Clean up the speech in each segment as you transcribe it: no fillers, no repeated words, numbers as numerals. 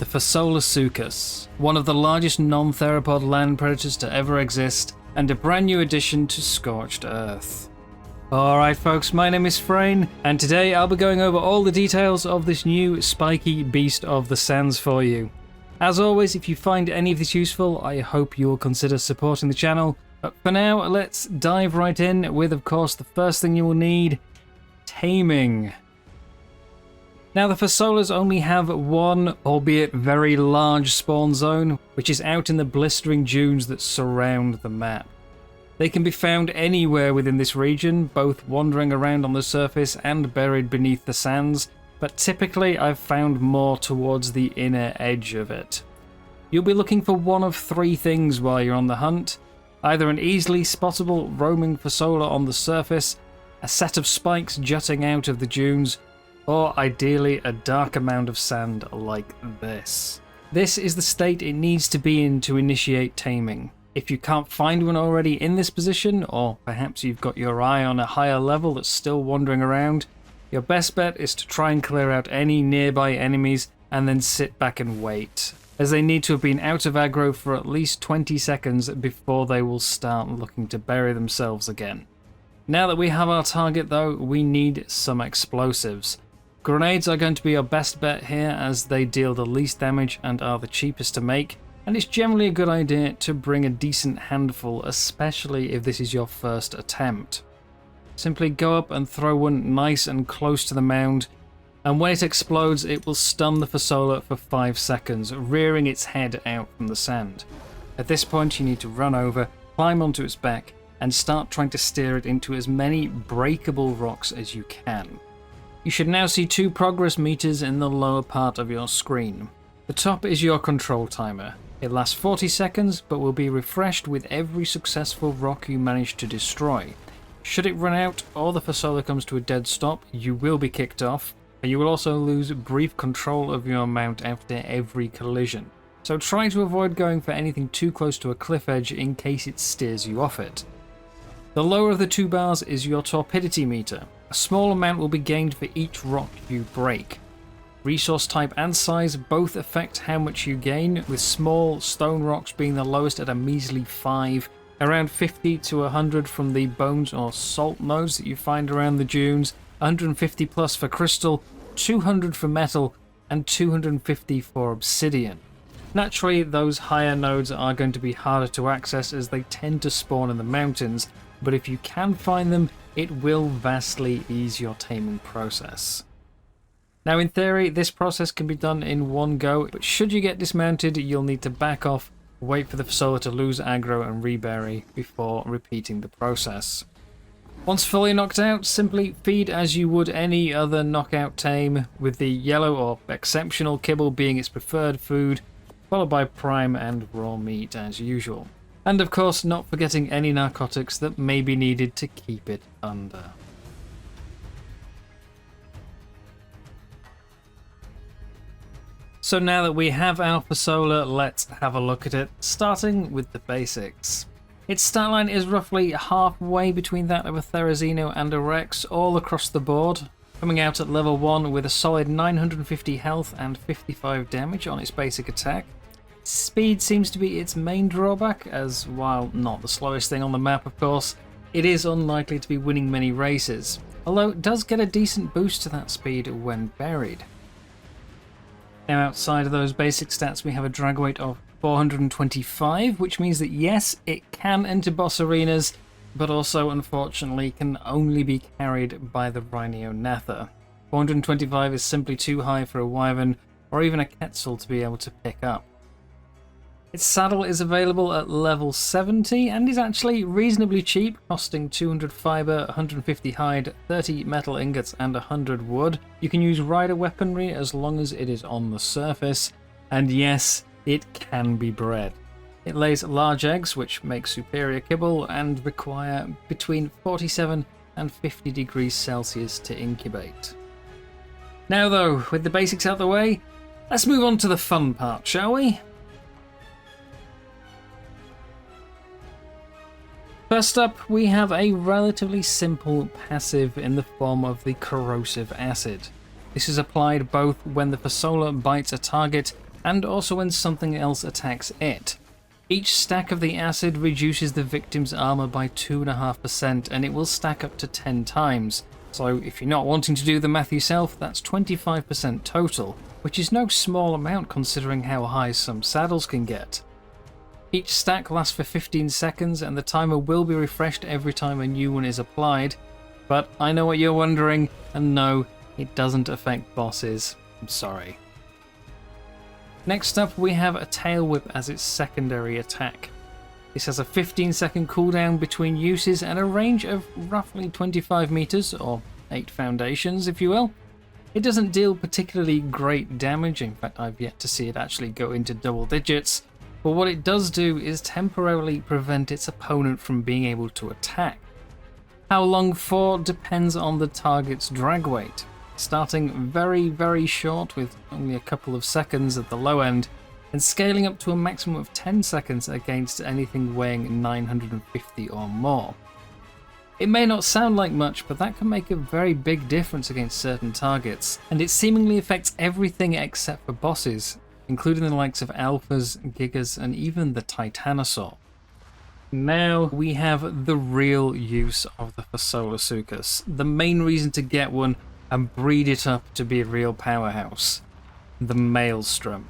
the Fasolasuchus, one of the largest non-theropod land predators to ever exist, and a brand new addition to Scorched Earth. Alright folks, my name is Freyn, and today I'll be going over all the details of this new spiky beast of the sands for you. As always, if you find any of this useful, I hope you will consider supporting the channel. But for now, let's dive right in with, of course, the first thing you will need, taming. Now the Fasolas only have one, albeit very large spawn zone, which is out in the blistering dunes that surround the map. They can be found anywhere within this region, both wandering around on the surface and buried beneath the sands, but typically I've found more towards the inner edge of it. You'll be looking for one of three things while you're on the hunt: either an easily spottable roaming Fasola on the surface, a set of spikes jutting out of the dunes, or ideally a dark mound of sand like this. This is the state it needs to be in to initiate taming. If you can't find one already in this position, or perhaps you've got your eye on a higher level that's still wandering around, your best bet is to try and clear out any nearby enemies and then sit back and wait, as they need to have been out of aggro for at least 20 seconds before they will start looking to bury themselves again. Now that we have our target though, we need some explosives. Grenades are going to be your best bet here, as they deal the least damage and are the cheapest to make, and it's generally a good idea to bring a decent handful, especially if this is your first attempt. Simply go up and throw one nice and close to the mound, and when it explodes it will stun the Fasola for 5 seconds, rearing its head out from the sand. At this point you need to run over, climb onto its back, and start trying to steer it into as many breakable rocks as you can. You should now see 2 progress meters in the lower part of your screen. The top is your control timer. It lasts 40 seconds, but will be refreshed with every successful rock you manage to destroy. Should it run out or the Fasola comes to a dead stop, you will be kicked off, and you will also lose brief control of your mount after every collision. So try to avoid going for anything too close to a cliff edge in case it steers you off it. The lower of the 2 bars is your torpidity meter. A small amount will be gained for each rock you break. Resource type and size both affect how much you gain, with small stone rocks being the lowest at a measly 5, around 50 to 100 from the bones or salt nodes that you find around the dunes, 150 plus for crystal, 200 for metal, and 250 for obsidian. Naturally, those higher nodes are going to be harder to access as they tend to spawn in the mountains, but if you can find them, it will vastly ease your taming process. Now in theory, this process can be done in one go, but should you get dismounted, you'll need to back off, wait for the Fasola to lose aggro and rebury before repeating the process. Once fully knocked out, simply feed as you would any other knockout tame, with the yellow or exceptional kibble being its preferred food, followed by prime and raw meat as usual. And of course, not forgetting any narcotics that may be needed to keep it under. So now that we have our Fasola, let's have a look at it, starting with the basics. Its stat line is roughly halfway between that of a Therizino and a Rex, all across the board, coming out at level 1 with a solid 950 health and 55 damage on its basic attack. Speed seems to be its main drawback, as while not the slowest thing on the map of course, it is unlikely to be winning many races, although it does get a decent boost to that speed when buried. Now outside of those basic stats we have a drag weight of 425, which means that yes, it can enter boss arenas, but also unfortunately can only be carried by the Rhino Nether. 425 is simply too high for a Wyvern or even a Quetzal to be able to pick up. Its saddle is available at level 70 and is actually reasonably cheap, costing 200 fibre, 150 hide, 30 metal ingots and 100 wood. You can use rider weaponry as long as it is on the surface, and yes, it can be bred. It lays large eggs, which make superior kibble and require between 47 and 50 degrees Celsius to incubate. Now though, with the basics out the way, let's move on to the fun part, shall we? First up, we have a relatively simple passive in the form of the Corrosive Acid. This is applied both when the Fasola bites a target and also when something else attacks it. Each stack of the acid reduces the victim's armor by 2.5%, and it will stack up to 10 times. So if you're not wanting to do the math yourself, that's 25% total, which is no small amount considering how high some saddles can get. Each stack lasts for 15 seconds, and the timer will be refreshed every time a new one is applied. But I know what you're wondering, and no, it doesn't affect bosses. I'm sorry. Next up, we have a tail whip as its secondary attack. This has a 15-second cooldown between uses and a range of roughly 25 meters, or 8 foundations if you will. It doesn't deal particularly great damage, in fact I've yet to see it actually go into double digits, but what it does do is temporarily prevent its opponent from being able to attack. How long for depends on the target's drag weight, starting very short with only a couple of seconds at the low end, and scaling up to a maximum of 10 seconds against anything weighing 950 or more. It may not sound like much, but that can make a very big difference against certain targets, and it seemingly affects everything except for bosses, including the likes of alphas, gigas, and even the titanosaur. Now we have the real use of the Fasolasuchus, the main reason to get one and breed it up to be a real powerhouse, the Maelstrom.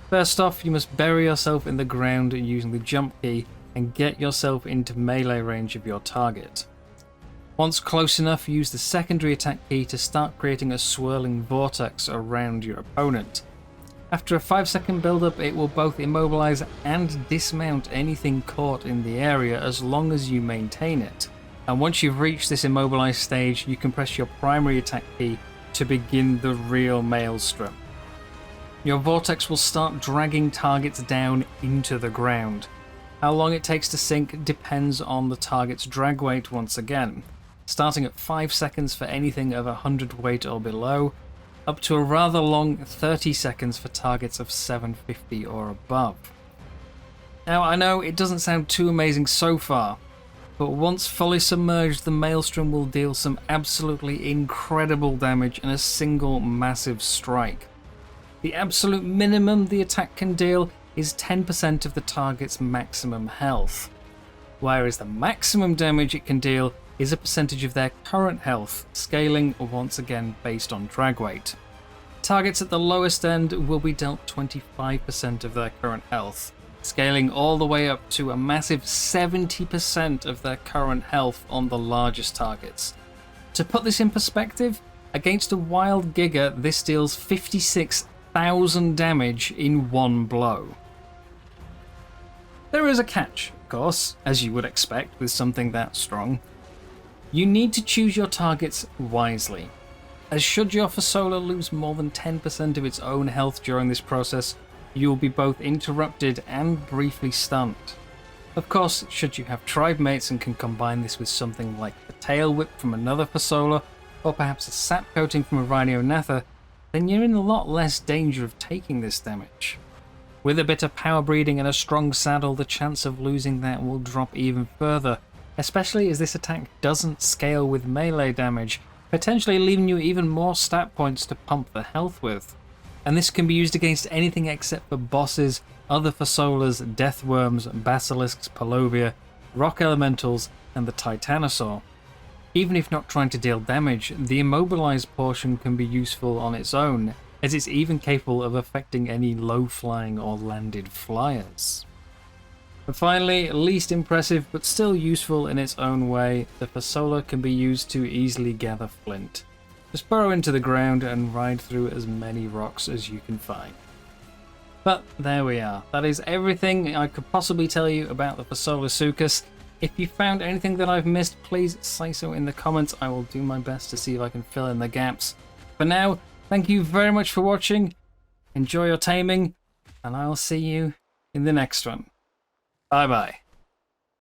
First off, you must bury yourself in the ground using the jump key and get yourself into melee range of your target. Once close enough, use the secondary attack key to start creating a swirling vortex around your opponent. After a 5-second build-up, it will both immobilize and dismount anything caught in the area as long as you maintain it. And once you've reached this immobilized stage, you can press your primary attack key to begin the real Maelstrom. Your vortex will start dragging targets down into the ground. How long it takes to sink depends on the target's drag weight once again, starting at 5 seconds for anything of 100 weight or below, up to a rather long 30 seconds for targets of 750 or above. Now I know it doesn't sound too amazing so far, but once fully submerged, the Maelstrom will deal some absolutely incredible damage in a single massive strike. The absolute minimum the attack can deal is 10% of the target's maximum health, whereas the maximum damage it can deal is a percentage of their current health, scaling once again based on drag weight. Targets at the lowest end will be dealt 25% of their current health, scaling all the way up to a massive 70% of their current health on the largest targets. To put this in perspective, against a wild Giga, this deals 56,000 damage in one blow. There is a catch, of course, as you would expect with something that strong. You need to choose your targets wisely, as should your Fasola lose more than 10% of its own health during this process, you will be both interrupted and briefly stunned. Of course, should you have tribe mates and can combine this with something like a tail whip from another Fasola, or perhaps a sap coating from a Rhino-Nether, then you're in a lot less danger of taking this damage. With a bit of power breeding and a strong saddle, the chance of losing that will drop even further, especially as this attack doesn't scale with melee damage, potentially leaving you even more stat points to pump the health with. And this can be used against anything except for bosses, other Fasolas, deathworms, basilisks, palovia, rock elementals, and the titanosaur. Even if not trying to deal damage, the immobilized portion can be useful on its own, as it's even capable of affecting any low-flying or landed flyers. And finally, least impressive but still useful in its own way, the Fasola can be used to easily gather flint. Just burrow into the ground and ride through as many rocks as you can find. But there we are. That is everything I could possibly tell you about the Fasolasuchus. If you found anything that I've missed, please say so in the comments. I will do my best to see if I can fill in the gaps. For now, thank you very much for watching. Enjoy your taming, and I'll see you in the next one. Bye bye.